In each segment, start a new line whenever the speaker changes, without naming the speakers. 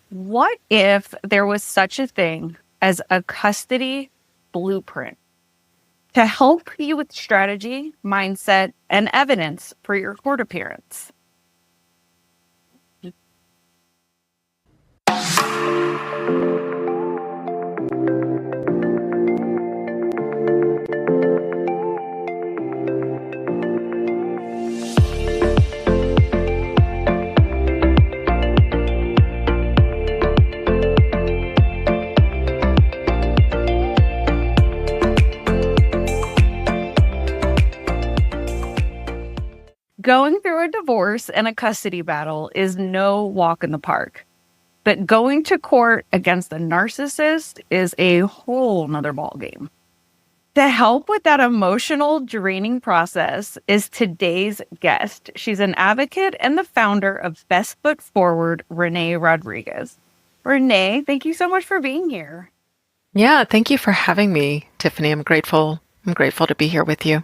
What if there was such a thing as a custody blueprint to help you with strategy, mindset, and evidence for your court appearance? Going through a divorce and a custody battle is no walk in the park. But going to court against a narcissist is a whole nother ballgame. To help with that emotional draining process is today's guest. She's an advocate and the founder of Best Foot Forward, Reneé Rodriguez. Reneé, thank you so much for being here.
Yeah, thank you for having me, Tiffany. I'm grateful. I'm grateful to be here with you.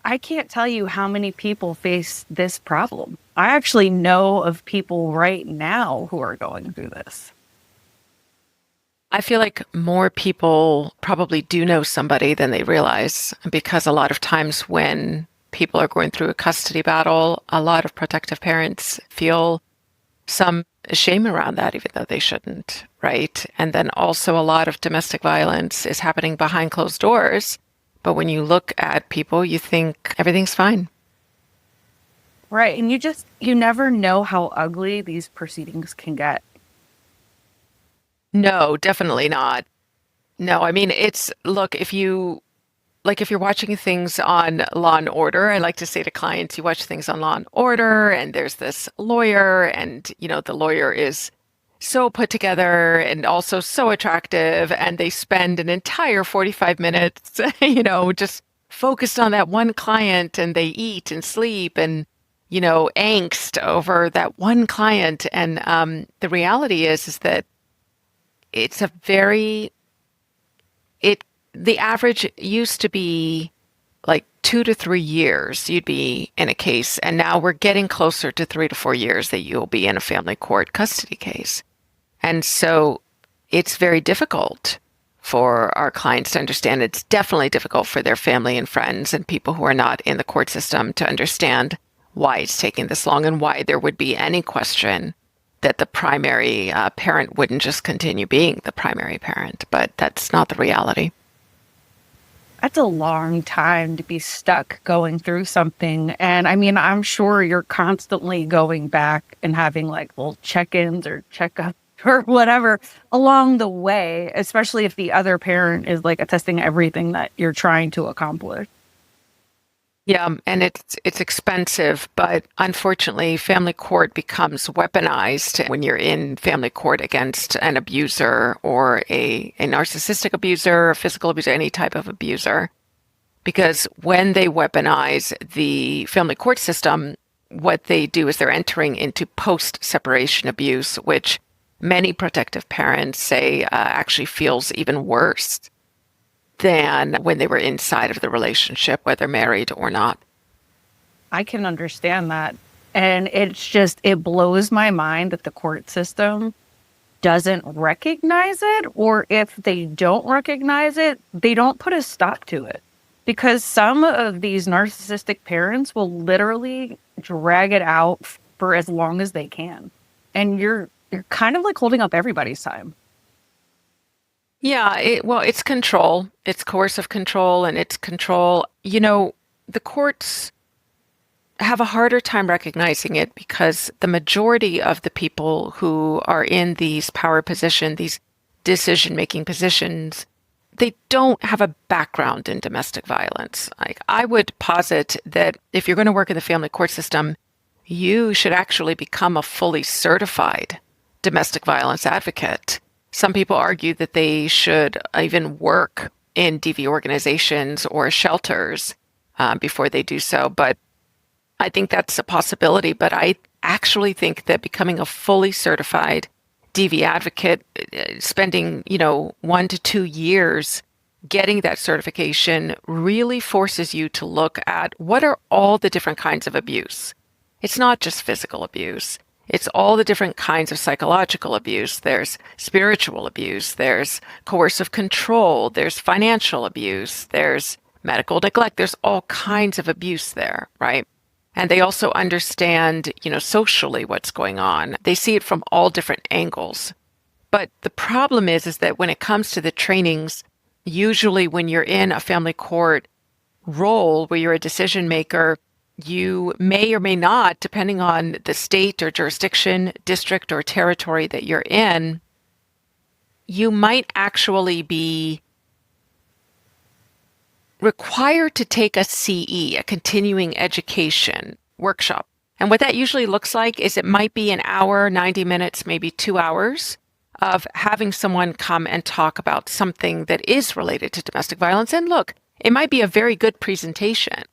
I can't tell you how many people face this problem. I actually know of people right now who are going through this.
I feel like more people probably do know somebody than they realize, because a lot of times when people are going through a custody battle, a lot of protective parents feel some shame around that, even though they shouldn't, right? And then also a lot of domestic violence is happening behind closed doors. But when you look at people, you think everything's fine.
Right. And you never know how ugly these proceedings can get.
No, definitely not. No, I mean, look, if you're watching things on Law and Order, I like to say to clients, you watch things on Law and Order, and there's this lawyer, and, the lawyer is so put together and also so attractive, and they spend an entire 45 minutes, just focused on that one client, and they eat and sleep and, angst over that one client. And the reality is that it's the average used to be like 2 to 3 years you'd be in a case, and now we're getting closer to 3 to 4 years that you'll be in a family court custody case. And so it's very difficult for our clients to understand. It's definitely difficult for their family and friends and people who are not in the court system to understand why it's taking this long and why there would be any question that the primary parent wouldn't just continue being the primary parent. But that's not the reality.
That's a long time to be stuck going through something. And I mean, I'm sure you're constantly going back and having like little check-ins or checkups or whatever along the way, especially if the other parent is like attesting everything that you're trying to accomplish.
Yeah, and it's expensive, but unfortunately, family court becomes weaponized when you're in family court against an abuser or a narcissistic abuser, a physical abuser, any type of abuser. Because when they weaponize the family court system, what they do is they're entering into post-separation abuse, which many protective parents say actually feels even worse than when they were inside of the relationship, whether married or not.
I can understand that. And it blows my mind that the court system doesn't recognize it, or if they don't recognize it, they don't put a stop to it. Because some of these narcissistic parents will literally drag it out for as long as they can. And you're kind of like holding up everybody's time.
Yeah, it's control. It's coercive control, and it's control. The courts have a harder time recognizing it because the majority of the people who are in these power positions, these decision-making positions, they don't have a background in domestic violence. Like, I would posit that if you're going to work in the family court system, you should actually become a fully certified domestic violence advocate. Some people argue that they should even work in DV organizations or shelters before they do so. But I think that's a possibility. But I actually think that becoming a fully certified DV advocate, spending, 1 to 2 years getting that certification really forces you to look at what are all the different kinds of abuse. It's not just physical abuse. It's all the different kinds of psychological abuse. There's spiritual abuse, there's coercive control, there's financial abuse, there's medical neglect. There's all kinds of abuse there, right? And they also understand, socially what's going on. They see it from all different angles. But the problem is that when it comes to the trainings, usually when you're in a family court role where you're a decision maker, you may or may not, depending on the state or jurisdiction, district or territory that you're in, you might actually be required to take a CE, a continuing education workshop. And what that usually looks like is it might be an hour, 90 minutes, maybe 2 hours of having someone come and talk about something that is related to domestic violence. And look, it might be a very good presentation,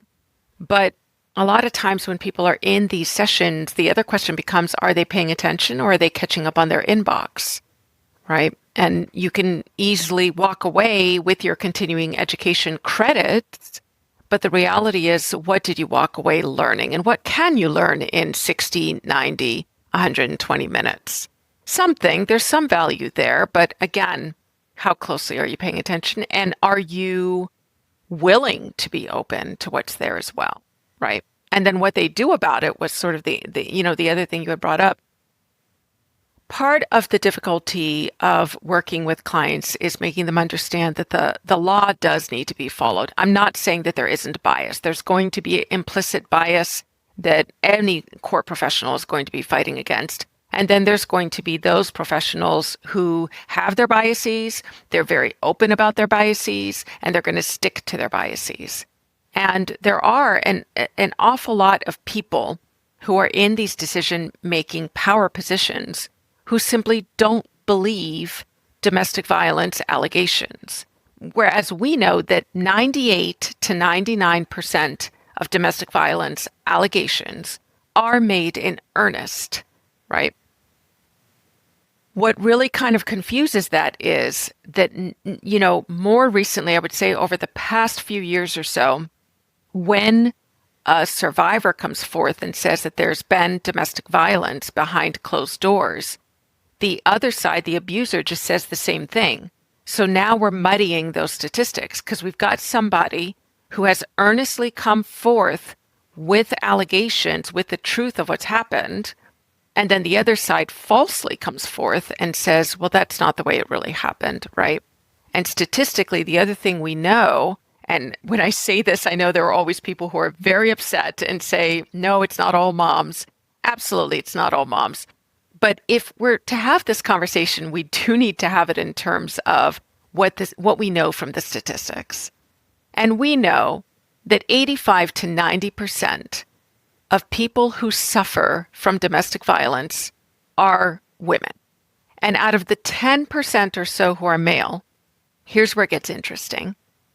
but a lot of times when people are in these sessions, the other question becomes, are they paying attention or are they catching up on their inbox, right? And you can easily walk away with your continuing education credits, but the reality is, what did you walk away learning? And what can you learn in 60, 90, 120 minutes? Something, there's some value there, but again, how closely are you paying attention? And are you willing to be open to what's there as well, right? And then what they do about it was sort of the other thing you had brought up. Part of the difficulty of working with clients is making them understand that the law does need to be followed. I'm not saying that there isn't bias. There's going to be implicit bias that any court professional is going to be fighting against. And then there's going to be those professionals who have their biases, they're very open about their biases, and they're going to stick to their biases. And there are an awful lot of people who are in these decision-making power positions who simply don't believe domestic violence allegations. Whereas we know that 98 to 99% of domestic violence allegations are made in earnest, right? What really kind of confuses that is that, more recently, I would say over the past few years or so, when a survivor comes forth and says that there's been domestic violence behind closed doors, the other side, the abuser, just says the same thing. So now we're muddying those statistics because we've got somebody who has earnestly come forth with allegations, with the truth of what's happened, and then the other side falsely comes forth and says, well, that's not the way it really happened, right? And statistically, the other thing we know, and when I say this, I know there are always people who are very upset and say, no, it's not all moms. Absolutely, it's not all moms. But if we're to have this conversation, we do need to have it in terms of what we know from the statistics. And we know that 85 to 90% of people who suffer from domestic violence are women. And out of the 10% or so who are male, here's where it gets interesting.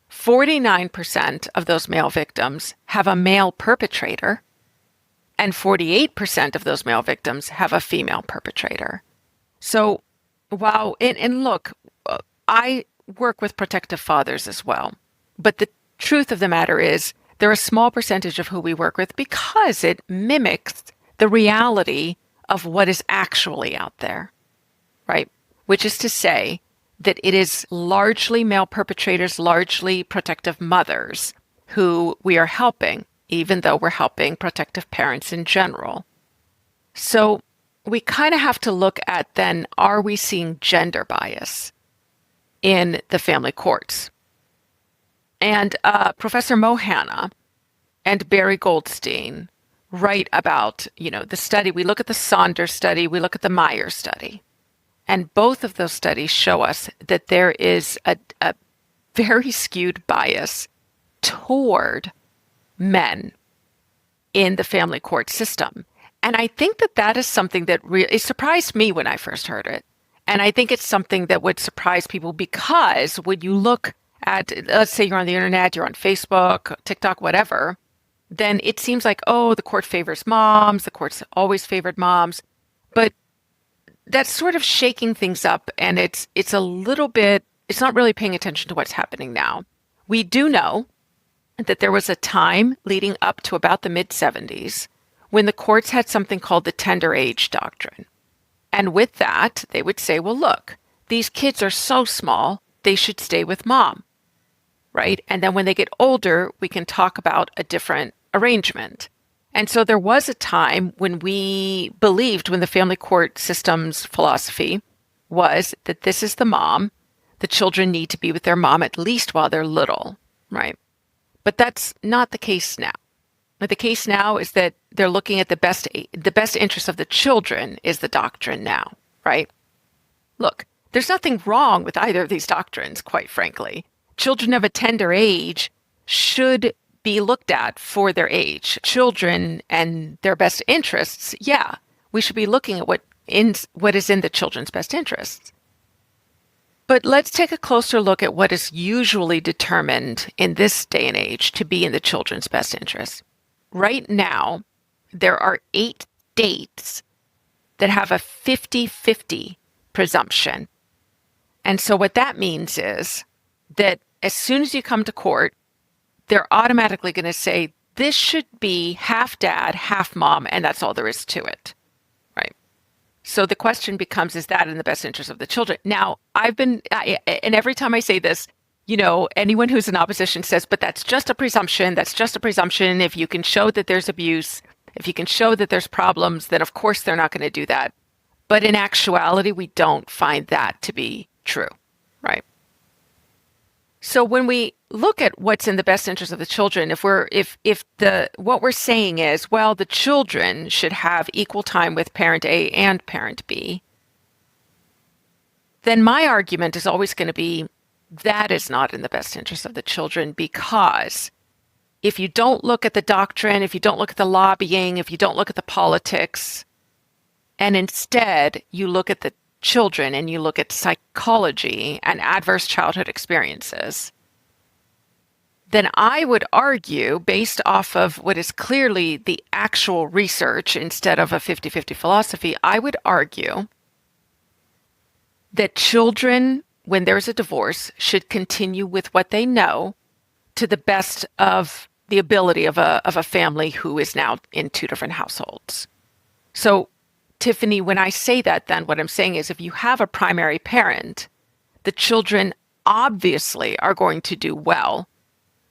49% of those male victims have a male perpetrator, and 48% of those male victims have a female perpetrator. So wow, and look, I work with protective fathers as well. But the truth of the matter is, they're a small percentage of who we work with because it mimics the reality of what is actually out there, right? Which is to say that it is largely male perpetrators, largely protective mothers who we are helping, even though we're helping protective parents in general. So we kind of have to look at then, are we seeing gender bias in the family courts? And Professor Mohana and Barry Goldstein write about, the study. We look at the Saunders study, we look at the Meyer study. And both of those studies show us that there is a very skewed bias toward men in the family court system. And I think that is something that it surprised me when I first heard it. And I think it's something that would surprise people because when you look at, let's say you're on the internet, you're on Facebook, TikTok, whatever, then it seems like, oh, the court favors moms, the court's always favored moms. But that's sort of shaking things up, and it's a little bit, it's not really paying attention to what's happening now. We do know that there was a time leading up to about the mid-70s when the courts had something called the tender age doctrine. And with that, they would say, well, look, these kids are so small, they should stay with mom, right? And then when they get older, we can talk about a different arrangement. And so there was a time when we believed, when the family court system's philosophy was that this is the mom, the children need to be with their mom at least while they're little, right? But that's not the case now. But the case now is that they're looking at the best interest of the children is the doctrine now, right? Look, there's nothing wrong with either of these doctrines, quite frankly. Children of a tender age should be looked at for their age. Children and their best interests, yeah, we should be looking at what is in the children's best interests. But let's take a closer look at what is usually determined in this day and age to be in the children's best interests. Right now, there are 8 states that have a 50-50 presumption. And so what that means is that as soon as you come to court, they're automatically going to say, this should be half dad, half mom, and that's all there is to it, right? So the question becomes, is that in the best interest of the children? Now, and every time I say this, anyone who's in opposition says, but that's just a presumption. That's just a presumption. If you can show that there's abuse, if you can show that there's problems, then of course they're not going to do that. But in actuality, we don't find that to be true, right? So when we look at what's in the best interest of the children, what we're saying is, well, the children should have equal time with parent A and parent B, then my argument is always going to be that is not in the best interest of the children, because if you don't look at the doctrine, if you don't look at the lobbying, if you don't look at the politics, and instead you look at the children and you look at psychology and adverse childhood experiences, then I would argue, based off of what is clearly the actual research instead of a 50-50 philosophy, I would argue that children, when there's a divorce, should continue with what they know to the best of the ability of a family who is now in 2 different households. So, Tiffany, when I say that, then what I'm saying is if you have a primary parent, the children obviously are going to do well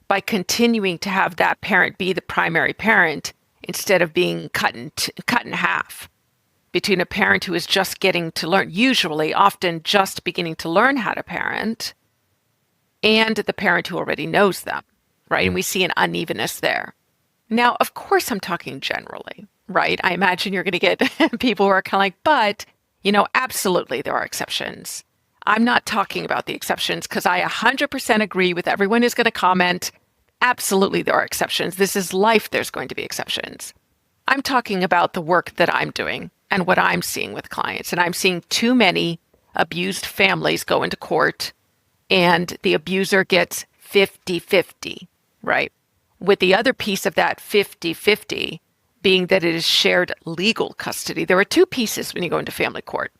by continuing to have that parent be the primary parent instead of being cut in half between a parent who is just getting to learn, usually often just beginning to learn how to parent, and the parent who already knows them, right? And we see an unevenness there. Now, of course, I'm talking generally, right? I imagine you're going to get people who are kind of like, but, absolutely there are exceptions. I'm not talking about the exceptions because I 100% agree with everyone who's going to comment. Absolutely there are exceptions. This is life. There's going to be exceptions. I'm talking about the work that I'm doing and what I'm seeing with clients. And I'm seeing too many abused families go into court and the abuser gets 50-50, right? With the other piece of that 50-50 being that it is shared legal custody. There are 2 pieces when you go into family court.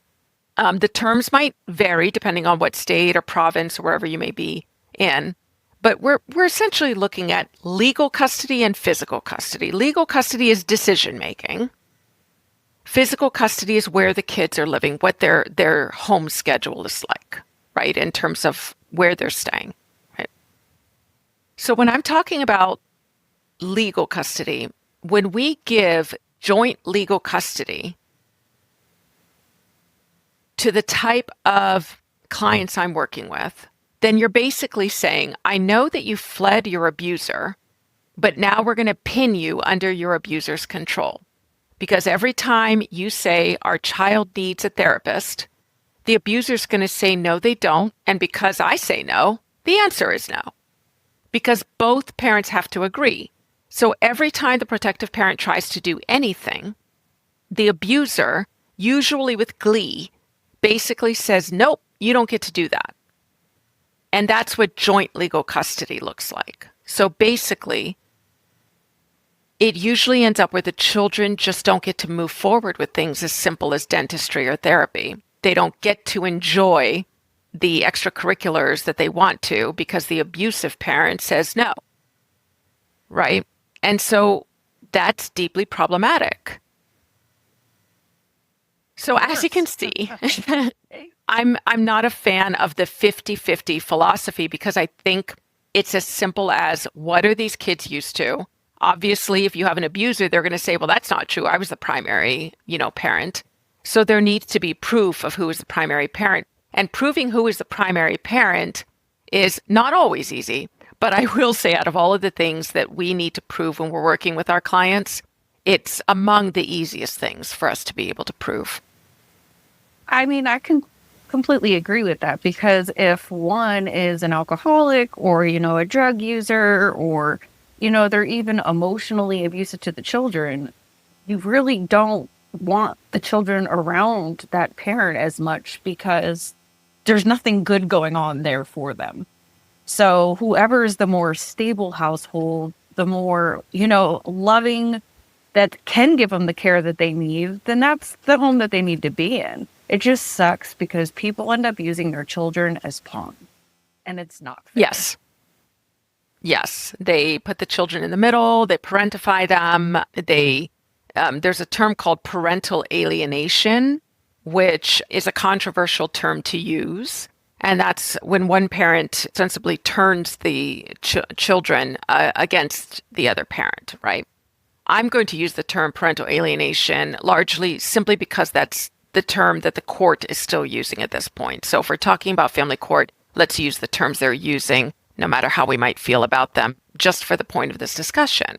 The terms might vary depending on what state or province or wherever you may be in, but we're essentially looking at legal custody and physical custody. Legal custody is decision making. Physical custody is where the kids are living, what their home schedule is like, right, in terms of where they're staying, right? So when I'm talking about legal custody, when we give joint legal custody to the type of clients I'm working with, then you're basically saying, I know that you fled your abuser, but now we're going to pin you under your abuser's control. Because every time you say our child needs a therapist, the abuser's going to say, no, they don't. And because I say no, the answer is no. Because both parents have to agree. So every time the protective parent tries to do anything, the abuser, usually with glee, basically says, nope, you don't get to do that. And that's what joint legal custody looks like. So basically, it usually ends up where the children just don't get to move forward with things as simple as dentistry or therapy. They don't get to enjoy the extracurriculars that they want to because the abusive parent says no, right? And so that's deeply problematic. So as you can see, I'm not a fan of the 50-50 philosophy because I think it's as simple as what are these kids used to? Obviously, if you have an abuser, they're going to say, well, that's not true. I was the primary, parent. So there needs to be proof of who is the primary parent. And proving who is the primary parent is not always easy. But I will say out of all of the things that we need to prove when we're working with our clients, it's among the easiest things for us to be able to prove.
I mean, I can completely agree with that because if one is an alcoholic or, a drug user or, they're even emotionally abusive to the children, you really don't want the children around that parent as much because there's nothing good going on there for them. So whoever is the more stable household, the more, loving that can give them the care that they need, then that's the home that they need to be in. It just sucks because people end up using their children as pawns, and it's not fair.
Yes. Yes. They put the children in the middle, they parentify them. There's a term called parental alienation, which is a controversial term to use. And that's when one parent sensibly turns the children against the other parent, right? I'm going to use the term parental alienation largely simply because that's the term that the court is still using at this point. So if we're talking about family court, let's use the terms they're using, no matter how we might feel about them, just for the point of this discussion.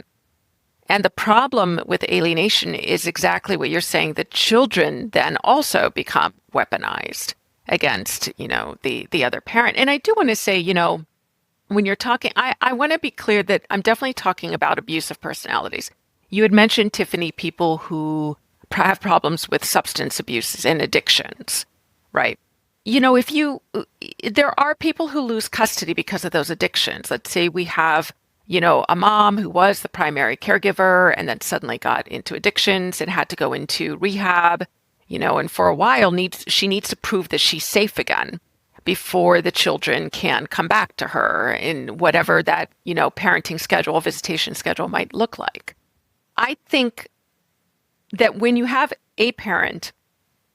And the problem with alienation is exactly what you're saying. The children then also become weaponized against, the other parent. And I do want to say, when you're talking, I want to be clear that I'm definitely talking about abusive personalities. You had mentioned, Tiffany, people who have problems with substance abuses and addictions, right? There are people who lose custody because of those addictions. Let's say we have, a mom who was the primary caregiver and then suddenly got into addictions and had to go into rehab, and for a while she needs to prove that she's safe again before the children can come back to her in whatever that, parenting schedule, visitation schedule might look like. I think that when you have a parent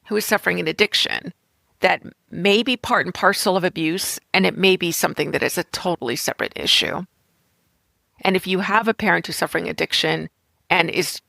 who is suffering an addiction, that may be part and parcel of abuse, and it may be something that is a totally separate issue. And if you have a parent who's suffering addiction and is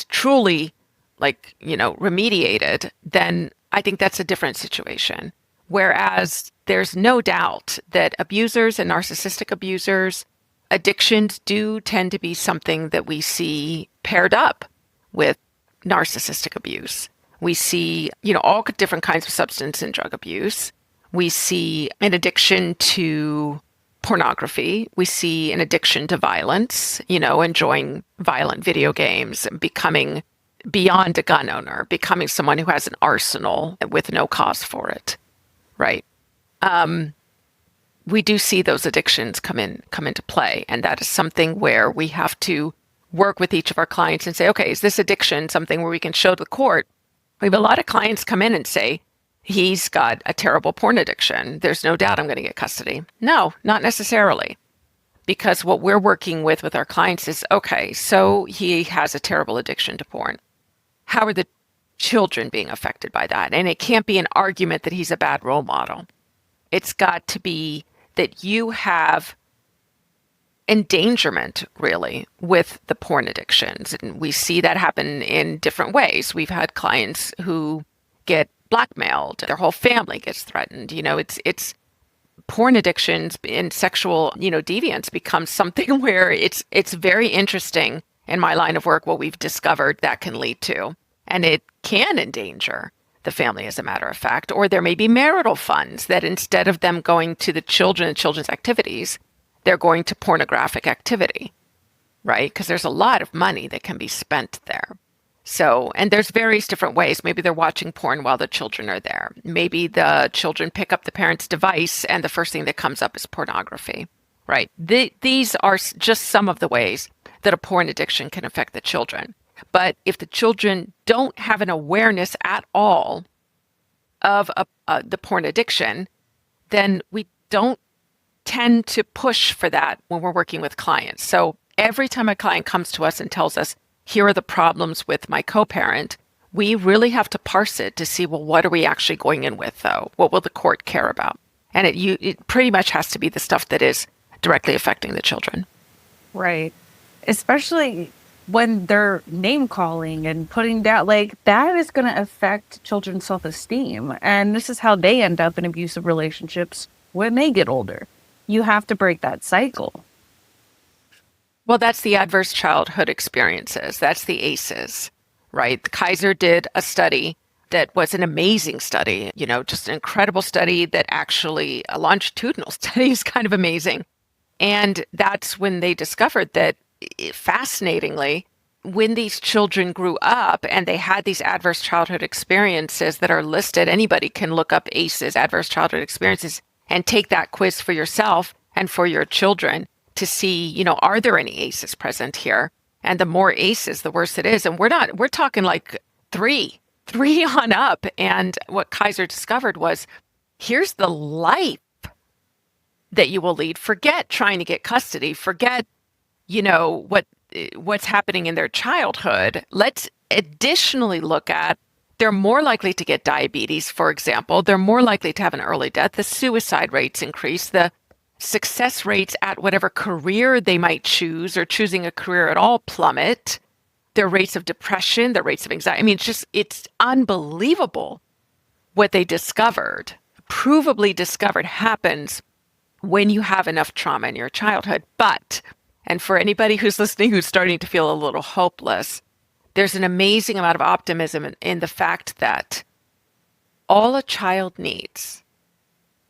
truly remediated, then I think that's a different situation. Whereas there's no doubt that abusers and narcissistic abusers, addictions do tend to be something that we see paired up with narcissistic abuse. We see, all different kinds of substance and drug abuse. We see an addiction to pornography. We see an addiction to violence, enjoying violent video games, becoming beyond a gun owner, becoming someone who has an arsenal with no cause for it, right? We do see those addictions come into play. And that is something where we have to work with each of our clients and say, okay, is this addiction something where we can show the court? We have a lot of clients come in and say, he's got a terrible porn addiction. There's no doubt I'm going to get custody. No, not necessarily. Because what we're working with our clients is, okay, so he has a terrible addiction to porn. How are the children being affected by that? And it can't be an argument that he's a bad role model. It's got to be that you have endangerment, really, with the porn addictions. And we see that happen in different ways. We've had clients who get blackmailed. Their whole family gets threatened. It's porn addictions and sexual, deviance becomes something where it's very interesting in my line of work what we've discovered that can lead to. And it can endanger the family, as a matter of fact. Or there may be marital funds that instead of them going to the children and children's activities, they're going to pornographic activity, right? Because there's a lot of money that can be spent there. So, and there's various different ways. Maybe they're watching porn while the children are there. Maybe the children pick up the parent's device and the first thing that comes up is pornography, right? These are just some of the ways that a porn addiction can affect the children. But if the children don't have an awareness at all of the porn addiction, then we don't tend to push for that when we're working with clients. So every time a client comes to us and tells us, here are the problems with my co-parent, we really have to parse it to see, well, what are we actually going in with, though? What will the court care about? And it pretty much has to be the stuff that is directly affecting the children.
Right. Especially when they're name calling and putting down, like, that is going to affect children's self-esteem. And this is how they end up in abusive relationships when they get older. You have to break that cycle.
Well, that's the adverse childhood experiences. That's the ACEs, right? Kaiser did a study that was an amazing study, just an incredible study that actually, a longitudinal study is kind of amazing. And that's when they discovered that, fascinatingly, when these children grew up and they had these adverse childhood experiences that are listed, anybody can look up ACEs, adverse childhood experiences, and take that quiz for yourself and for your children to see, are there any ACEs present here? And the more ACEs, the worse it is. And we're talking like three on up. And what Kaiser discovered was, here's the life that you will lead. Forget trying to get custody. Forget, what's happening in their childhood. Let's additionally look at, they're more likely to get diabetes, for example. They're more likely to have an early death. The suicide rates increase. The success rates at whatever career they might choose or choosing a career at all plummet. Their rates of depression, their rates of anxiety. I mean, it's unbelievable what they discovered, provably discovered, happens when you have enough trauma in your childhood. But, and for anybody who's listening who's starting to feel a little hopeless, there's an amazing amount of optimism in the fact that all a child needs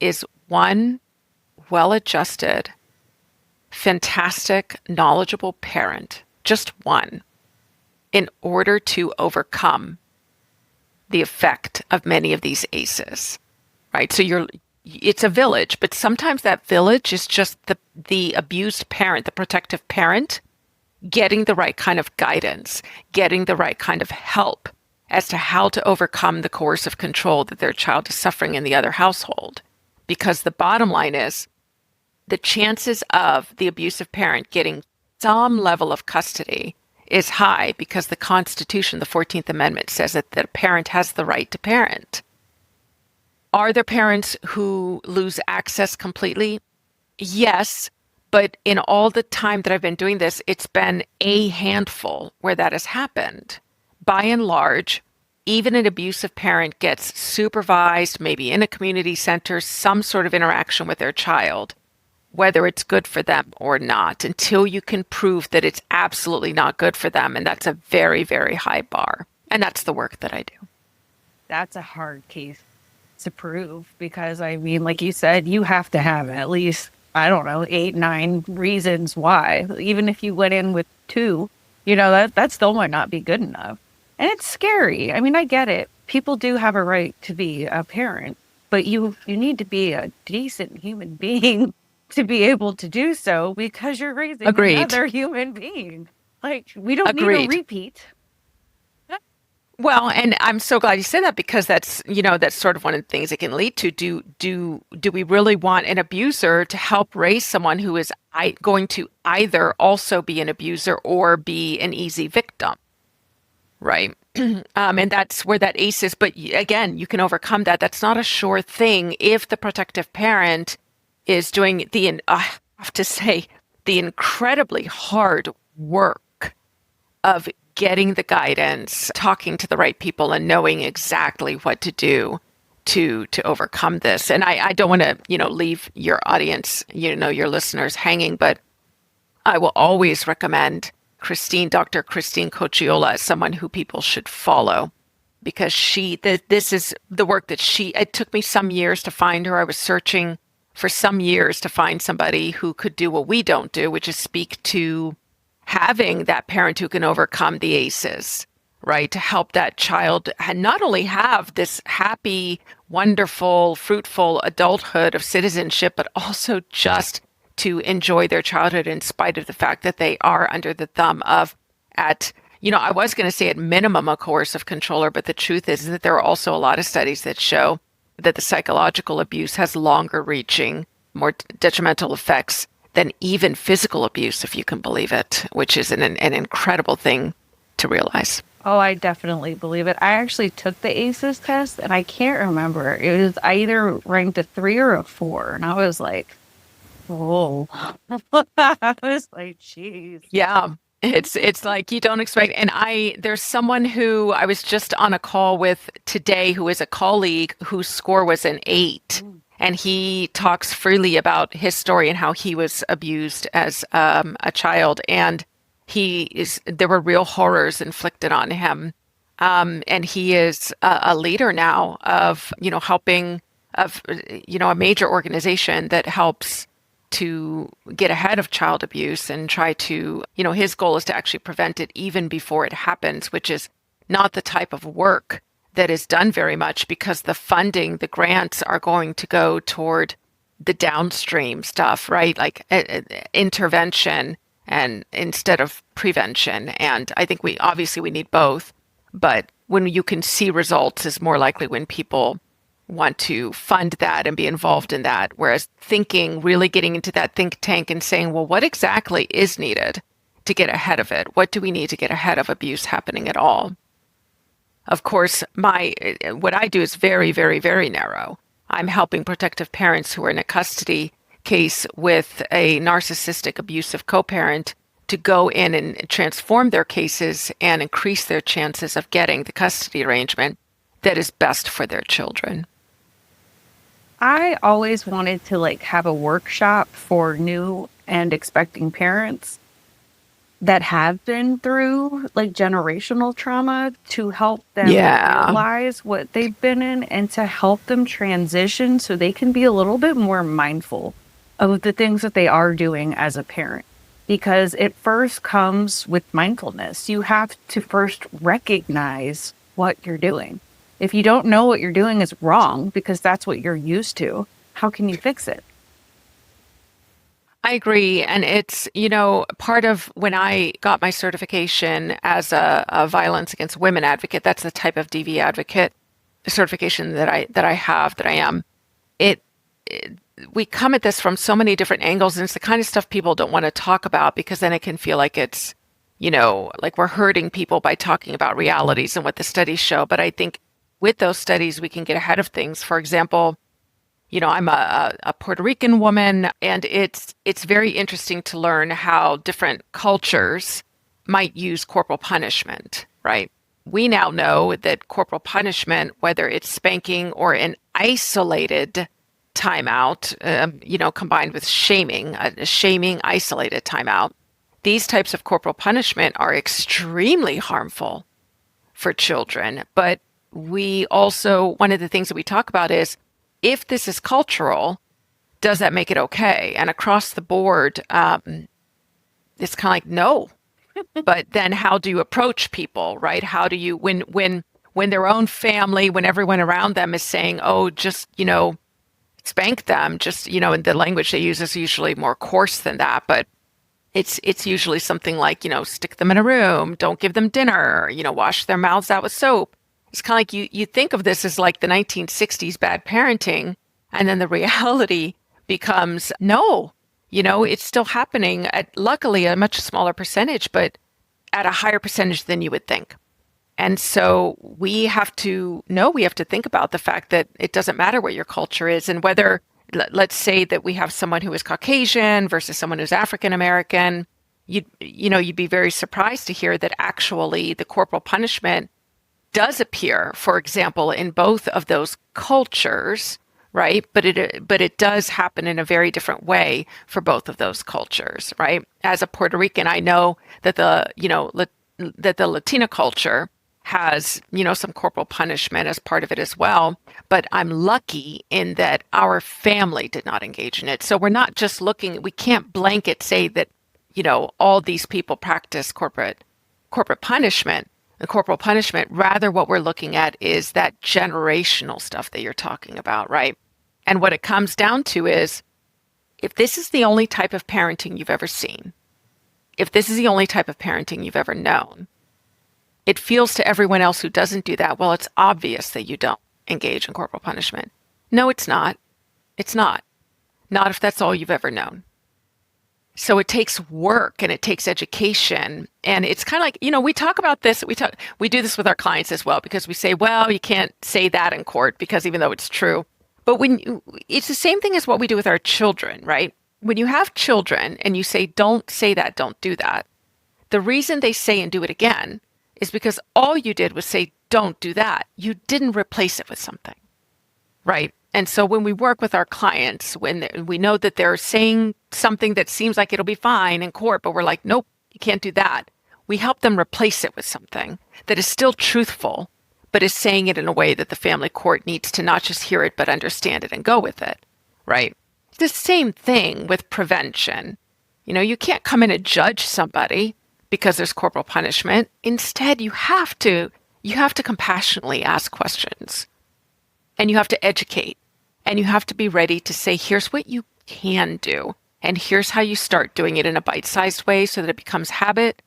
is one well-adjusted, fantastic, knowledgeable parent, just one, in order to overcome the effect of many of these ACEs, right? So it's a village, but sometimes that village is just the abused parent, the protective parent, getting the right kind of guidance, getting the right kind of help as to how to overcome the coercive control that their child is suffering in the other household. Because the bottom line is, the chances of the abusive parent getting some level of custody is high because the Constitution, the 14th Amendment, says that the parent has the right to parent. Are there parents who lose access completely? Yes, but in all the time that I've been doing this, it's been a handful where that has happened. By and large, even an abusive parent gets supervised, maybe in a community center, some sort of interaction with their child, whether it's good for them or not, until you can prove that it's absolutely not good for them. And that's a very, very high bar. And that's the work that I do.
That's a hard case to prove because, I mean, like you said, you have to have at least, I don't know, 8, 9 reasons why. Even if you went in with 2, that still might not be good enough. And it's scary. I mean, I get it. People do have a right to be a parent, but you need to be a decent human being to be able to do so because you're raising another human being. Like, we don't need a repeat.
Well, and I'm so glad you said that because that's sort of one of the things it can lead to. Do we really want an abuser to help raise someone who is going to either also be an abuser or be an easy victim? Right. And that's where that ACE is. But again, you can overcome that. That's not a sure thing if the protective parent is doing I have to say, the incredibly hard work of getting the guidance, talking to the right people, and knowing exactly what to do to overcome this. And I don't want to, leave your audience, your listeners hanging, but I will always recommend Dr. Christine Cocciola as someone who people should follow because this is the work that it took me some years to find her. I was searching for some years to find somebody who could do what we don't do, which is speak to having that parent who can overcome the ACEs, right? To help that child not only have this happy, wonderful, fruitful adulthood of citizenship, but also just to enjoy their childhood in spite of the fact that they are under the thumb of I was going to say at minimum a coercive controller, but the truth is that there are also a lot of studies that show that the psychological abuse has longer reaching, more detrimental effects than even physical abuse, if you can believe it, which is an incredible thing to realize.
Oh, I definitely believe it. I actually took the ACEs test and I can't remember. It was I either ranked a 3 or a 4. And I was like, oh, I was like, geez.
Yeah. It's like you don't expect. And there's someone who I was just on a call with today who is a colleague whose score was an 8.
Mm.
And he talks freely about his story and how he was abused as a child. And there were real horrors inflicted on him. And he is a leader now of, helping of, a major organization that helps to get ahead of child abuse and try to, his goal is to actually prevent it even before it happens, which is not the type of work that is done very much because the funding, the grants are going to go toward the downstream stuff, right? Like intervention and instead of prevention. And I think we need both, but when you can see results is more likely when people want to fund that and be involved in that. Whereas really getting into that think tank and saying, well, what exactly is needed to get ahead of it? What do we need to get ahead of abuse happening at all? Of course, what I do is very, very, very narrow. I'm helping protective parents who are in a custody case with a narcissistic abusive co-parent to go in and transform their cases and increase their chances of getting the custody arrangement that is best for their children.
I always wanted to have a workshop for new and expecting parents that have been through generational trauma to help them realize what they've been in and to help them transition so they can be a little bit more mindful of the things that they are doing as a parent. Because it first comes with mindfulness. You have to first recognize what you're doing. If you don't know what you're doing is wrong because that's what you're used to, how can you fix it?
I agree. And it's, part of when I got my certification as a violence against women advocate, that's the type of DV advocate certification that I am. We come at this from so many different angles, and it's the kind of stuff people don't want to talk about because then it can feel like it's, like we're hurting people by talking about realities and what the studies show. But I think with those studies, we can get ahead of things. For example, I'm a Puerto Rican woman, and it's very interesting to learn how different cultures might use corporal punishment, right? We now know that corporal punishment, whether it's spanking or an isolated timeout, combined with shaming, a shaming isolated timeout, these types of corporal punishment are extremely harmful for children. But we also, one of the things that we talk about is, if this is cultural, does that make it okay? And across the board, it's kind of like, no. But then how do you approach people, right? How do you, when their own family, when everyone around them is saying, oh, just, spank them, just, and the language they use is usually more coarse than that, but it's usually something like, stick them in a room, don't give them dinner, wash their mouths out with soap. It's kind of like you think of this as like the 1960s bad parenting, and then the reality becomes, no, it's still happening at, luckily, a much smaller percentage, but at a higher percentage than you would think. And so we have to think about the fact that it doesn't matter what your culture is, and whether, let's say that we have someone who is Caucasian versus someone who's African American, you'd be very surprised to hear that actually the corporal punishment does appear, for example, in both of those cultures, right? But it does happen in a very different way for both of those cultures, right? As a Puerto Rican, I know that that the Latina culture has, some corporal punishment as part of it as well. But I'm lucky in that our family did not engage in it. So we're not just we can't blanket say that, all these people practice corporate punishment. The corporal punishment, rather what we're looking at is that generational stuff that you're talking about, right? And what it comes down to is, if this is the only type of parenting you've ever seen, if this is the only type of parenting you've ever known, it feels to everyone else who doesn't do that, well, it's obvious that you don't engage in corporal punishment. No, it's not. It's not. Not if that's all you've ever known. So it takes work and it takes education. And it's kind of like, we talk about this, we do this with our clients as well, because we say, well, you can't say that in court because even though it's true. But it's the same thing as what we do with our children, right? When you have children and you say, don't say that, don't do that, the reason they say and do it again is because all you did was say, don't do that. You didn't replace it with something, right? And so when we work with our clients, when we know that they're saying something that seems like it'll be fine in court, but we're like, nope, you can't do that. We help them replace it with something that is still truthful, but is saying it in a way that the family court needs to not just hear it, but understand it and go with it, right? It's the same thing with prevention. You can't come in and judge somebody because there's corporal punishment. Instead, you have to compassionately ask questions, and you have to educate. And you have to be ready to say, here's what you can do. And here's how you start doing it in a bite-sized way so that it becomes habit.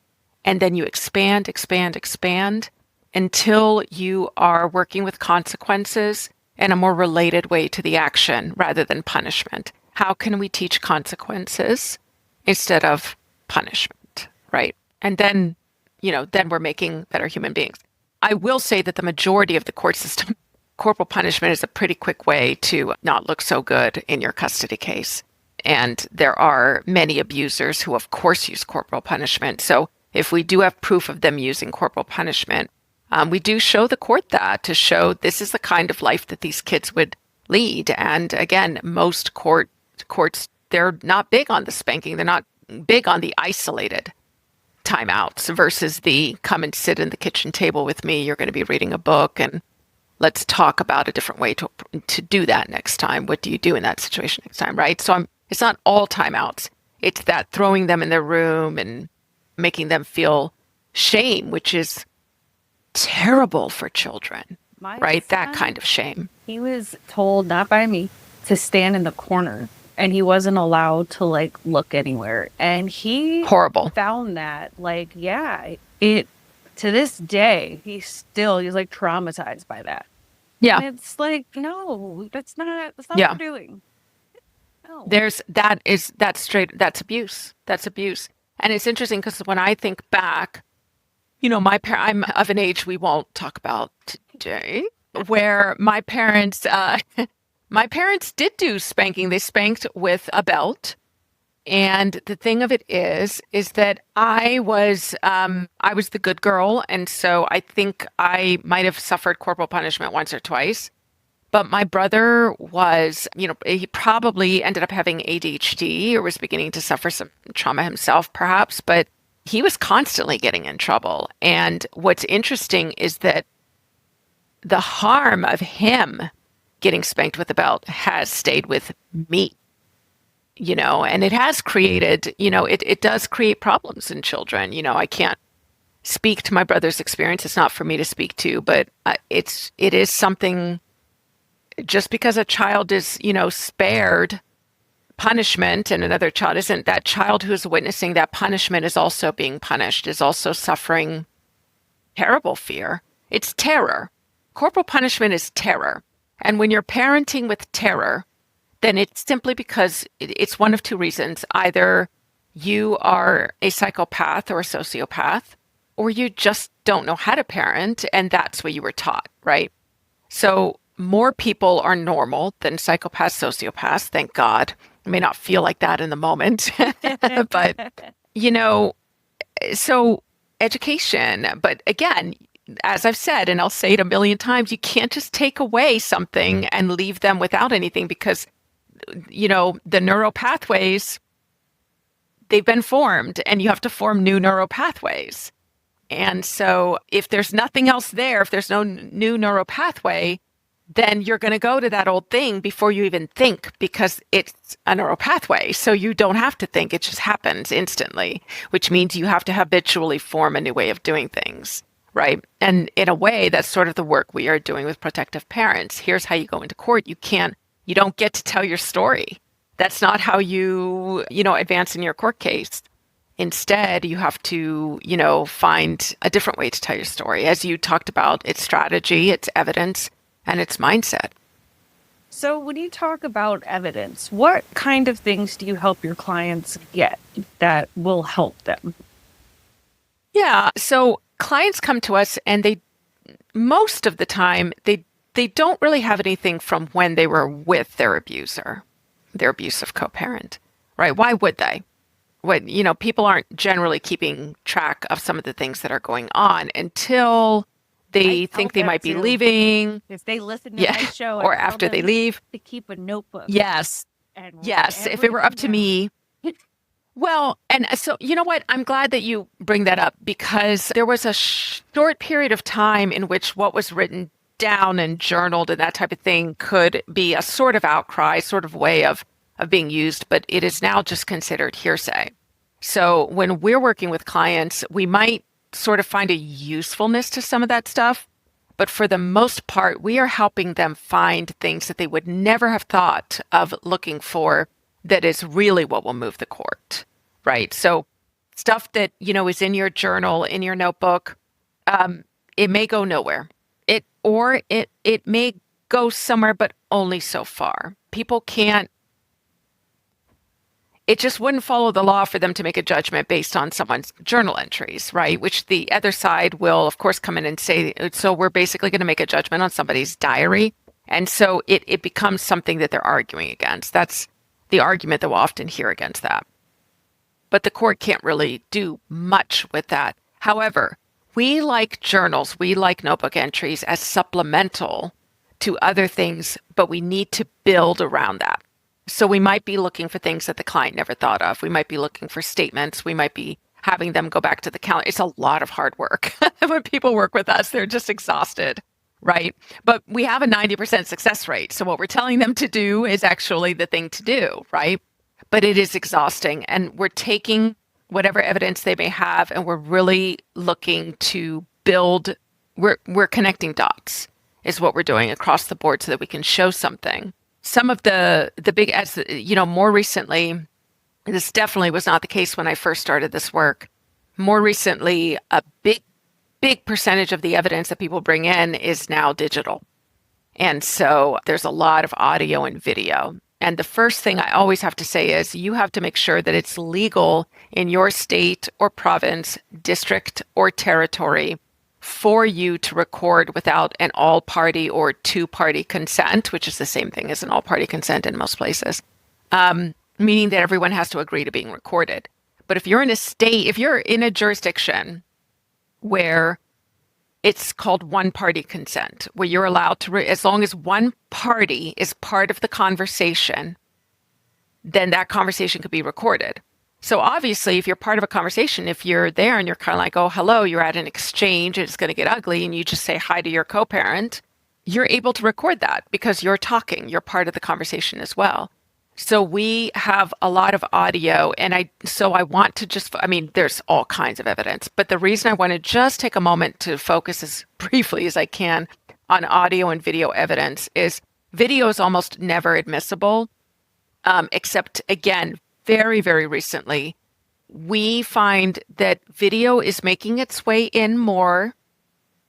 And then you expand, expand, expand until you are working with consequences in a more related way to the action rather than punishment. How can we teach consequences instead of punishment, right? And then, then we're making better human beings. I will say that the majority of the court system, corporal punishment is a pretty quick way to not look so good in your custody case. And there are many abusers who, of course, use corporal punishment. So if we do have proof of them using corporal punishment, we do show the court that to show this is the kind of life that these kids would lead. And again, most courts, they're not big on the spanking. They're not big on the isolated timeouts versus the come and sit in the kitchen table with me. You're going to be reading a book and let's talk about a different way to do that next time. What do you do in that situation next time, right? So it's not all timeouts. It's that throwing them in their room and making them feel shame, which is terrible for children, right? That kind of shame.
He was told, not by me, to stand in the corner, and he wasn't allowed to look anywhere. And he
horrible
found that to this day, he's traumatized by that.
Yeah.
And it's no, that's not what we're doing. No.
That's abuse. That's abuse. And it's interesting because when I think back, I'm of an age we won't talk about today, where my parents did do spanking. They spanked with a belt. And the thing of it is that I was the good girl. And so I think I might have suffered corporal punishment once or twice. But my brother was, he probably ended up having ADHD or was beginning to suffer some trauma himself, perhaps. But he was constantly getting in trouble. And what's interesting is that the harm of him getting spanked with a belt has stayed with me. And it has created, it does create problems in children. I can't speak to my brother's experience. It's not for me to speak to, but it is something. Just because a child is, spared punishment and another child isn't, that child who is witnessing that punishment is also being punished, is also suffering terrible fear. It's terror. Corporal punishment is terror. And when you're parenting with terror, then it's simply because it's one of two reasons. Either you are a psychopath or a sociopath, or you just don't know how to parent, and that's what you were taught, right? So more people are normal than psychopaths, sociopaths, thank God. It may not feel like that in the moment, but, so education. But again, as I've said, and I'll say it a million times, you can't just take away something and leave them without anything because the neural pathways, they've been formed and you have to form new neural pathways. And so if there's nothing else there, if there's no new neural pathway, then you're going to go to that old thing before you even think because it's a neural pathway. So you don't have to think. It just happens instantly, which means you have to habitually form a new way of doing things, right? And in a way, that's sort of the work we are doing with protective parents. Here's how you go into court. You don't get to tell your story. That's not how you advance in your court case. Instead, you have to, find a different way to tell your story. As you talked about, it's strategy, it's evidence, and it's mindset.
So when you talk about evidence, what kind of things do you help your clients get? that will help them?
Yeah. So clients come to us and most of the time, they don't really have anything from when they were with their abuser, their abusive co-parent, right? Why would they? People aren't generally keeping track of some of the things that are going on until
I
they
tell
think they
them
might be
to.
leaving.
If they listen to
Yeah.
my show, I
Or
tell
after they
them
leave.
to keep a notebook
Yes.
and write
Yes. If it were up
everything
to
down.
me, well, and so you know what? I'm glad that you bring that up because there was a short period of time in which what was written down and journaled and that type of thing could be a sort of outcry, sort of way of being used, but it is now just considered hearsay. So when we're working with clients, we might sort of find a usefulness to some of that stuff, but for the most part, we are helping them find things that they would never have thought of looking for that is really what will move the court, right? So stuff that, is in your journal, in your notebook, it may go nowhere. It may go somewhere, but only so far. People can't, it just wouldn't follow the law for them to make a judgment based on someone's journal entries, right? Which the other side will, of course, come in and say, so we're basically going to make a judgment on somebody's diary. And so it becomes something that they're arguing against. That's the argument that we'll often hear against that. But the court can't really do much with that. However, we like journals, we like notebook entries as supplemental to other things, but we need to build around that. So we might be looking for things that the client never thought of. We might be looking for statements. We might be having them go back to the calendar. It's a lot of hard work. When people work with us, they're just exhausted, right? But we have a 90% success rate. So what we're telling them to do is actually the thing to do, right? But it is exhausting. And we're taking whatever evidence they may have and we're really looking to build, we're connecting dots is what we're doing across the board so that we can show something. Some of the big, as more recently, this definitely was not the case when I first started this work. More recently, a big percentage of the evidence that people bring in is now digital. And so there's a lot of audio and video. And the first thing I always have to say is you have to make sure that it's legal in your state or province, district or territory for you to record without an all-party or two-party consent, which is the same thing as an all-party consent in most places, meaning that everyone has to agree to being recorded. But if you're in a state, if you're in a jurisdiction where it's called one-party consent, where you're allowed to, as long as one party is part of the conversation, then that conversation could be recorded. So obviously, if you're part of a conversation, if you're there and you're kind of like, oh, hello, you're at an exchange, it's going to get ugly, and you just say hi to your co-parent, you're able to record that because you're talking, you're part of the conversation as well. So we have a lot of audio, and I want to just, there's all kinds of evidence, but the reason I want to just take a moment to focus as briefly as I can on audio and video evidence is video is almost never admissible, except again, very, very recently, we find that video is making its way in more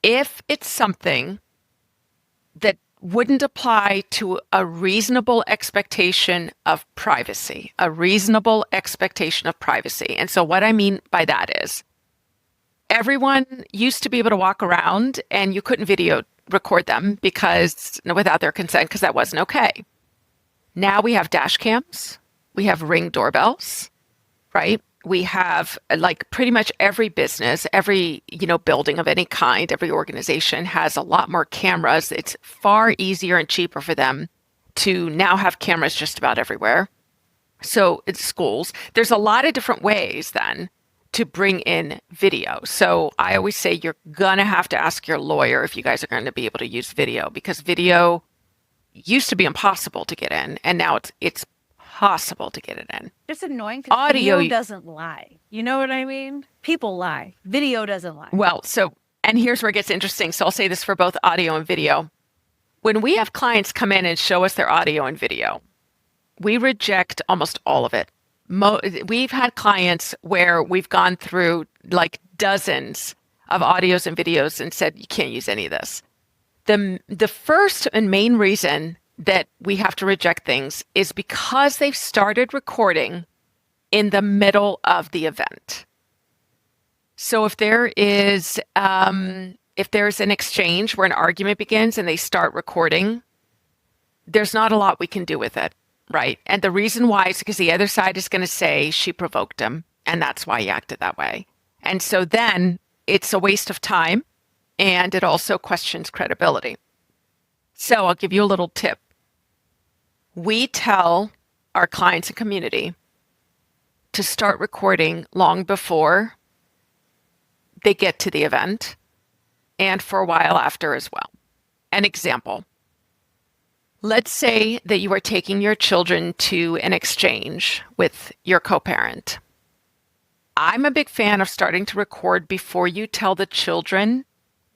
if it's something that wouldn't apply to a reasonable expectation of privacy, a reasonable expectation of privacy. And so what I mean by that is everyone used to be able to walk around and you couldn't video record them because without their consent, because that wasn't okay. Now we have dash cams. We have Ring doorbells, right? We have like pretty much every business, every, building of any kind, every organization has a lot more cameras. It's far easier and cheaper for them to now have cameras just about everywhere. So it's schools. There's a lot of different ways then to bring in video. So I always say you're going to have to ask your lawyer if you guys are going to be able to use video because video used to be impossible to get in and now it's possible to get it in.
It's annoying because video doesn't lie. You know what I mean? People lie. Video doesn't lie.
Well, and here's where it gets interesting. So I'll say this for both audio and video. When we have clients come in and show us their audio and video, we reject almost all of it. We've had clients where we've gone through like dozens of audios and videos and said, you can't use any of this. The first and main reason that we have to reject things is because they've started recording in the middle of the event. So if there's an exchange where an argument begins and they start recording, there's not a lot we can do with it, right? And the reason why is because the other side is going to say she provoked him, and that's why he acted that way. And so then it's a waste of time, and it also questions credibility. So I'll give you a little tip. We tell our clients and community to start recording long before they get to the event and for a while after as well. An example. Let's say that you are taking your children to an exchange with your co-parent. I'm a big fan of starting to record before you tell the children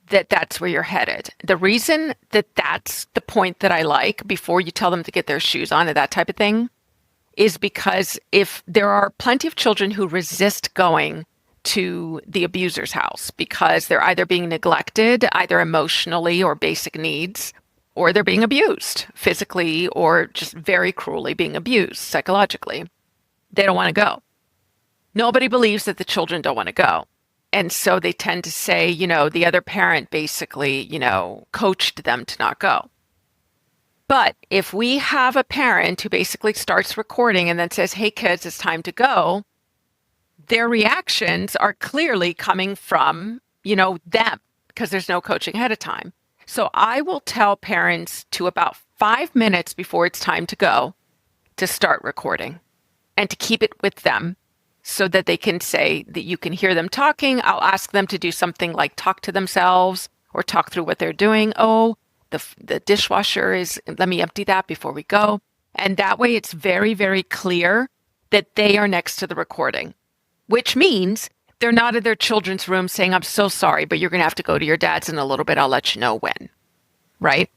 that that's where you're headed. The reason that that's the point that I like before you tell them to get their shoes on and that type of thing is because if there are plenty of children who resist going to the abuser's house because they're either being neglected, either emotionally or basic needs, or they're being abused physically or just very cruelly being abused psychologically. They don't want to go. Nobody believes that the children don't want to go. And so they tend to say, the other parent basically, coached them to not go. But if we have a parent who basically starts recording and then says, hey, kids, it's time to go, their reactions are clearly coming from, them because there's no coaching ahead of time. So I will tell parents to about 5 minutes before it's time to go to start recording and to keep it with them so that they can say that you can hear them talking. I'll ask them to do something like talk to themselves or talk through what they're doing. Oh, the dishwasher is, let me empty that before we go. And that way it's very, very clear that they are next to the recording, which means they're not in their children's room saying, I'm so sorry, but you're going to have to go to your dad's in a little bit. I'll let you know when, right?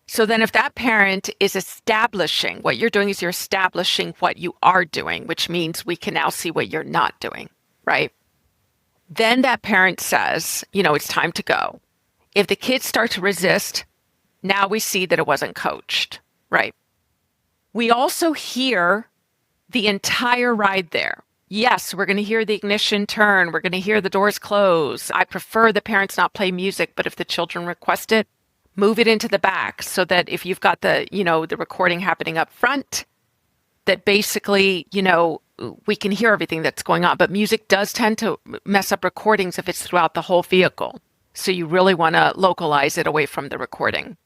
So then if that parent is establishing, what you're doing is you're establishing what you are doing, which means we can now see what you're not doing, right? Then that parent says, it's time to go. If the kids start to resist, now we see that it wasn't coached, right? We also hear the entire ride there. Yes, we're going to hear the ignition turn. We're going to hear the doors close. I prefer the parents not play music, but if the children request it, move it into the back so that if you've got the recording happening up front, that basically, we can hear everything that's going on. But music does tend to mess up recordings if it's throughout the whole vehicle. So you really want to localize it away from the recording.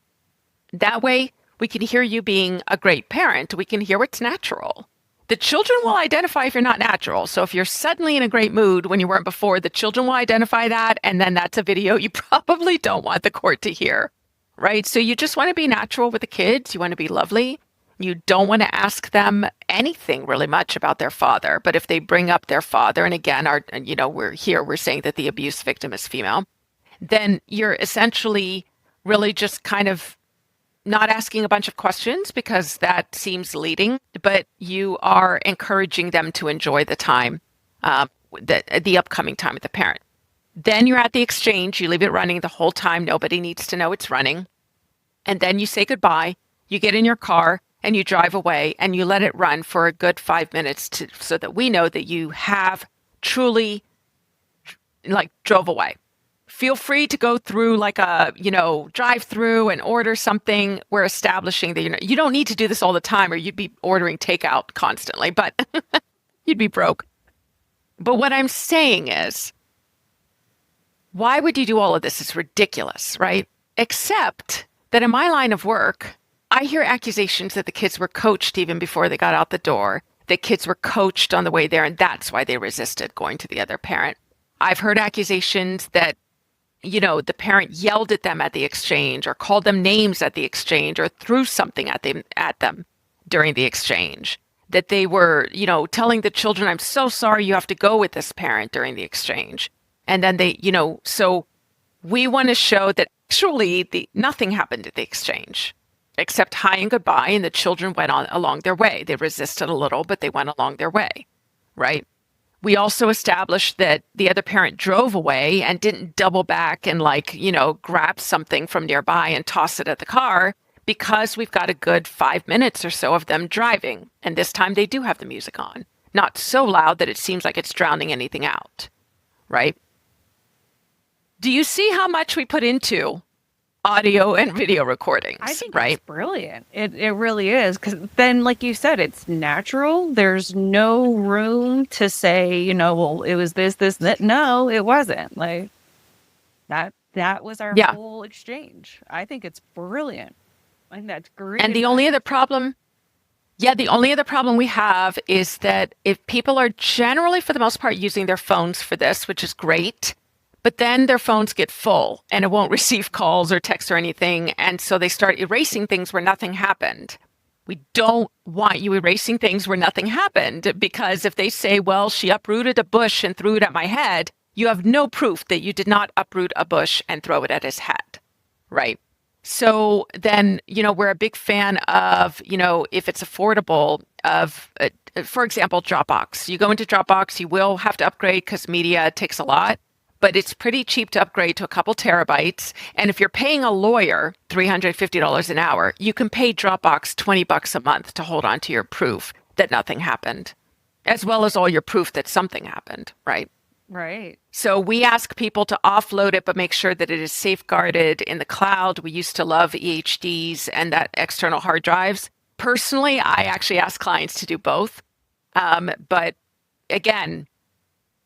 That way, we can hear you being a great parent. We can hear what's natural. The children will identify if you're not natural. So if you're suddenly in a great mood when you weren't before, the children will identify that. And then that's a video you probably don't want the court to hear, right? So you just want to be natural with the kids. You want to be lovely. You don't want to ask them anything really much about their father. But if they bring up their father, and again, we're saying that the abuse victim is female, then you're essentially really just kind of not asking a bunch of questions because that seems leading, but you are encouraging them to enjoy the time, the upcoming time with the parent. Then you're at the exchange. You leave it running the whole time. Nobody needs to know it's running. And then you say goodbye. You get in your car and you drive away and you let it run for a good 5 minutes so that we know that you have truly drove away. Feel free to go through like a, drive through and order something. We're establishing that, you don't need to do this all the time or you'd be ordering takeout constantly, but you'd be broke. But what I'm saying is, why would you do all of this? It's ridiculous, right? Except that in my line of work, I hear accusations that the kids were coached even before they got out the door. The kids were coached on the way there, and that's why they resisted going to the other parent. I've heard accusations that the parent yelled at them at the exchange or called them names at the exchange or threw something at them during the exchange. That they were, telling the children, I'm so sorry you have to go with this parent during the exchange. And then they, so we want to show that actually nothing happened at the exchange except hi and goodbye. And the children went on along their way. They resisted a little, but they went along their way, right? We also established that the other parent drove away and didn't double back and grab something from nearby and toss it at the car because we've got a good 5 minutes or so of them driving. And this time they do have the music on. not so loud that it seems like it's drowning anything out, right? Do you see how much we put into audio and video recordings,
I think
right?
it's brilliant. It really is, because then, like you said, it's natural. There's no room to say, well, it was this, that. No, it wasn't. Like that was our
Yeah.
whole exchange. I think it's brilliant. I think that's great.
And the only other problem we have is that if people are generally, for the most part, using their phones for this, which is great, but then their phones get full and it won't receive calls or texts or anything. And so they start erasing things where nothing happened. We don't want you erasing things where nothing happened, because if they say, well, she uprooted a bush and threw it at my head, you have no proof that you did not uproot a bush and throw it at his head, right? So then, we're a big fan of, if it's affordable, of, for example, Dropbox. You go into Dropbox, you will have to upgrade because media takes a lot, but it's pretty cheap to upgrade to a couple terabytes. And if you're paying a lawyer $350 an hour, you can pay Dropbox $20 a month to hold on to your proof that nothing happened, as well as all your proof that something happened, right?
Right.
So we ask people to offload it, but make sure that it is safeguarded in the cloud. We used to love EHDs and that external hard drives. Personally, I actually ask clients to do both. But again,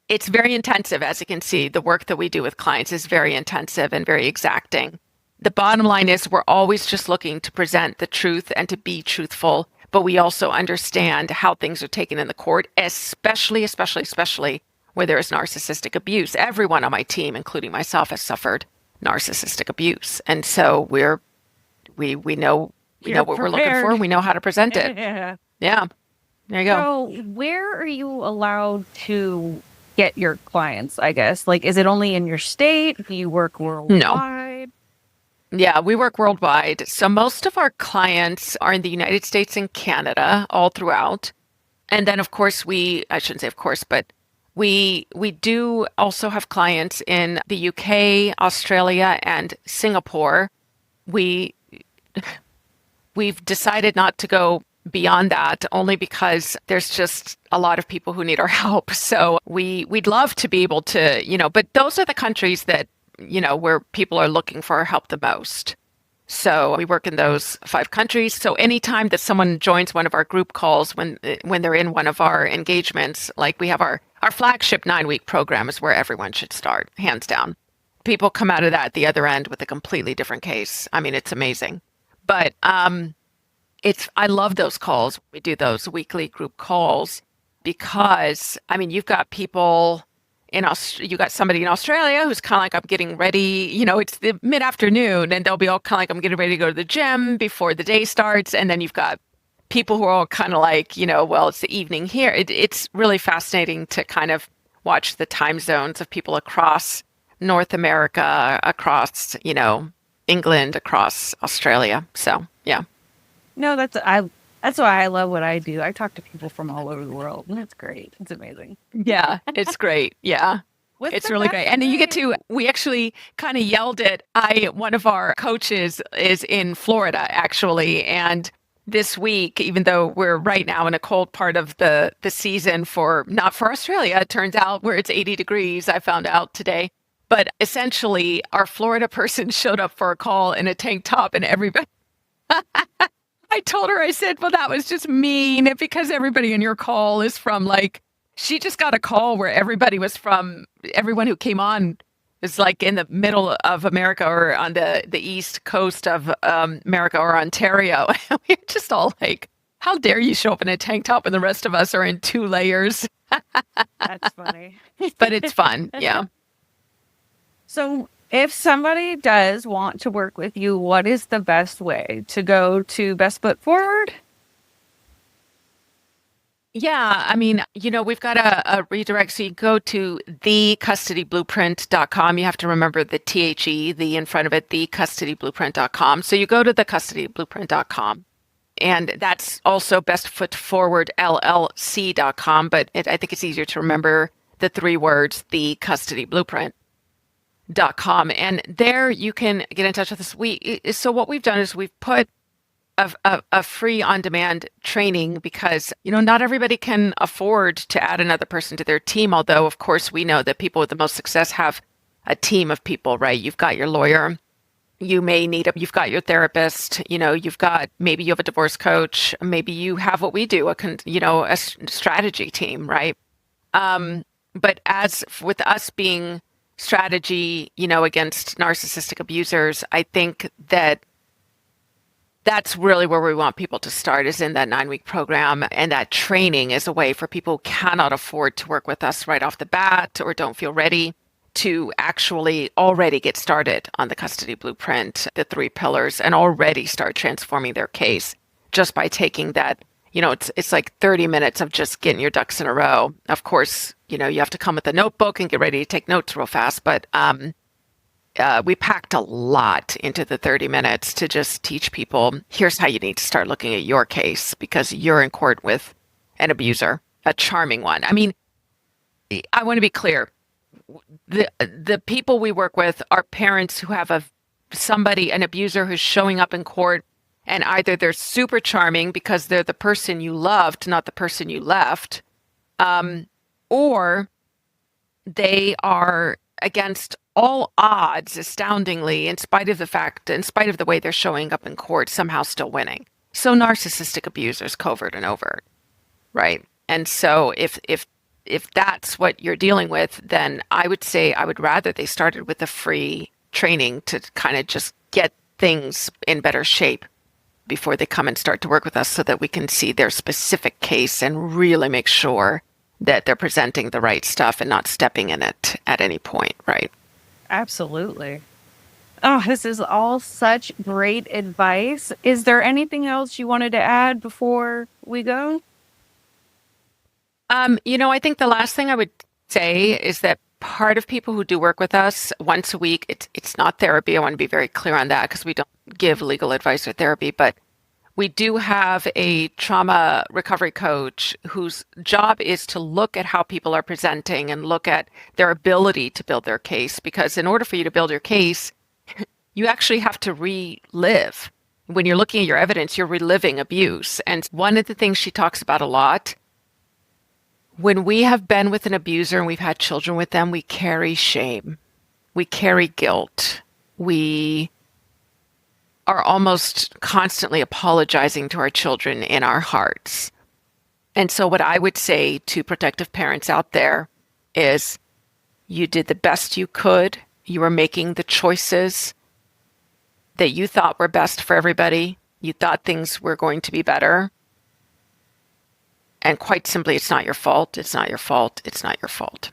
it's very intensive. As you can see, the work that we do with clients is very intensive and very exacting. The bottom line is we're always just looking to present the truth and to be truthful, but we also understand how things are taken in the court, especially where there is narcissistic abuse. Everyone on my team, including myself, has suffered narcissistic abuse. And so we know what we're looking for. We know how to present it. Yeah. There you go.
So where are you allowed to get your clients, I guess? Like, is it only in your state? Do you work worldwide?
No. Yeah, we work worldwide. So most of our clients are in the United States and Canada, all throughout. And then, of course, I shouldn't say of course, but we do also have clients in the UK, Australia, and Singapore. We've decided not to go beyond that, only because there's just a lot of people who need our help. So we'd love to be able to, but those are the countries that, where people are looking for our help the most. So we work in those 5 countries. So anytime that someone joins one of our group calls, when they're in one of our engagements, like we have our flagship 9-week program is where everyone should start, hands down. People come out of that at the other end with a completely different case. I mean, it's amazing. But I love those calls. We do those weekly group calls because, I mean, you've got people you got somebody in Australia who's kind of like, I'm getting ready, it's the mid-afternoon, and they'll be all kind of like, I'm getting ready to go to the gym before the day starts. And then you've got people who are all kind of like, well, it's the evening here. It's really fascinating to kind of watch the time zones of people across North America, across, England, across Australia. So, yeah.
No, that's why I love what I do. I talk to people from all over the world, and it's great. It's amazing.
Yeah, it's great. Yeah. It's really great. And then we actually kind of yelled it. One of our coaches is in Florida, actually. And this week, even though we're right now in a cold part of the season not for Australia, it turns out where it's 80 degrees, I found out today. But essentially, our Florida person showed up for a call in a tank top, and everybody... I told her, I said, well, that was just mean because everybody in your call is from she just got a call where everyone who came on is like in the middle of America or on the east coast of America or Ontario. We're just all like, how dare you show up in a tank top and the rest of us are in 2 layers.
That's funny.
But it's fun. Yeah.
So if somebody does want to work with you, what is the best way to go to Best Foot Forward?
Yeah, I mean, we've got a redirect. So you go to thecustodyblueprint.com. You have to remember the THE, the in front of it, thecustodyblueprint.com. So you go to thecustodyblueprint.com. And that's also bestfootforwardllc.com. But I think it's easier to remember the 3 words, thecustodyblueprint.com. And there you can get in touch with us. So what we've done is we've put a free on-demand training because, not everybody can afford to add another person to their team. Although, of course, we know that people with the most success have a team of people, right? You've got your lawyer, you've got your therapist, maybe you have a divorce coach, maybe you have what we do, a strategy team, right? But as with us being strategy, against narcissistic abusers, I think that that's really where we want people to start, is in that 9-week program. And that training is a way for people who cannot afford to work with us right off the bat or don't feel ready to actually already get started on the custody blueprint, the 3 pillars, and already start transforming their case just by taking that. It's like 30 minutes of just getting your ducks in a row. Of course, you have to come with a notebook and get ready to take notes real fast. But we packed a lot into the 30 minutes to just teach people, here's how you need to start looking at your case because you're in court with an abuser, a charming one. I mean, I want to be clear. The people we work with are parents who have an abuser who's showing up in court, and either they're super charming because they're the person you loved, not the person you left, or they are against all odds, astoundingly, in spite of the way they're showing up in court, somehow still winning. So narcissistic abusers, covert and overt, right? And so if that's what you're dealing with, then I would say I would rather they started with a free training to kind of just get things in better shape before they come and start to work with us, so that we can see their specific case and really make sure that they're presenting the right stuff and not stepping in it at any point, right?
Absolutely. Oh, this is all such great advice. Is there anything else you wanted to add before we go?
I think the last thing I would say is that part of people who do work with us once a week, it's not therapy. I want to be very clear on that because we don't give legal advice or therapy, but we do have a trauma recovery coach whose job is to look at how people are presenting and look at their ability to build their case. Because in order for you to build your case, you actually have to relive. When you're looking at your evidence, you're reliving abuse. And one of the things she talks about a lot, when we have been with an abuser and we've had children with them, we carry shame. We carry guilt. We are almost constantly apologizing to our children in our hearts. And so what I would say to protective parents out there is, you did the best you could. You were making the choices that you thought were best for everybody. You thought things were going to be better. And quite simply, it's not your fault. It's not your fault. It's not your fault.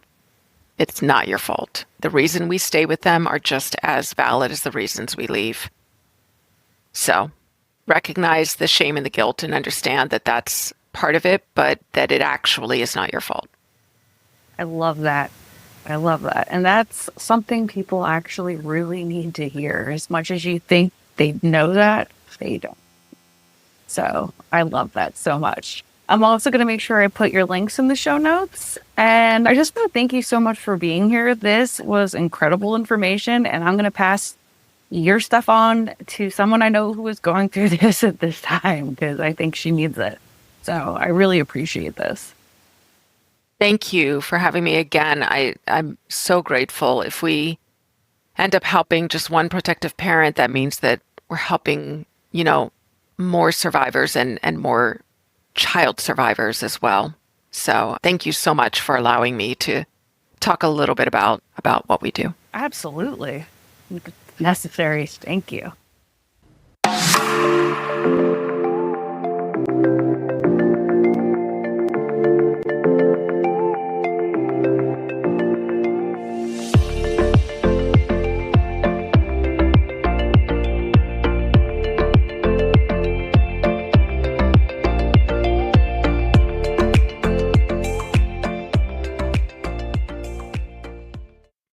It's not your fault. The reason we stay with them are just as valid as the reasons we leave. So recognize the shame and the guilt and understand that that's part of it, but that it actually is not your fault.
I love that. I love that. And that's something people actually really need to hear. As much as you think they know that, they don't. So I love that so much. I'm also going to make sure I put your links in the show notes. And I just want to thank you so much for being here. This was incredible information. And I'm going to pass your stuff on to someone I know who is going through this at this time, because I think she needs it. So I really appreciate this.
Thank you for having me again. I'm so grateful. If we end up helping just one protective parent, that means that we're helping, more survivors and more child survivors as well. So thank you so much for allowing me to talk a little bit about what we do.
Absolutely. Necessary. Thank you.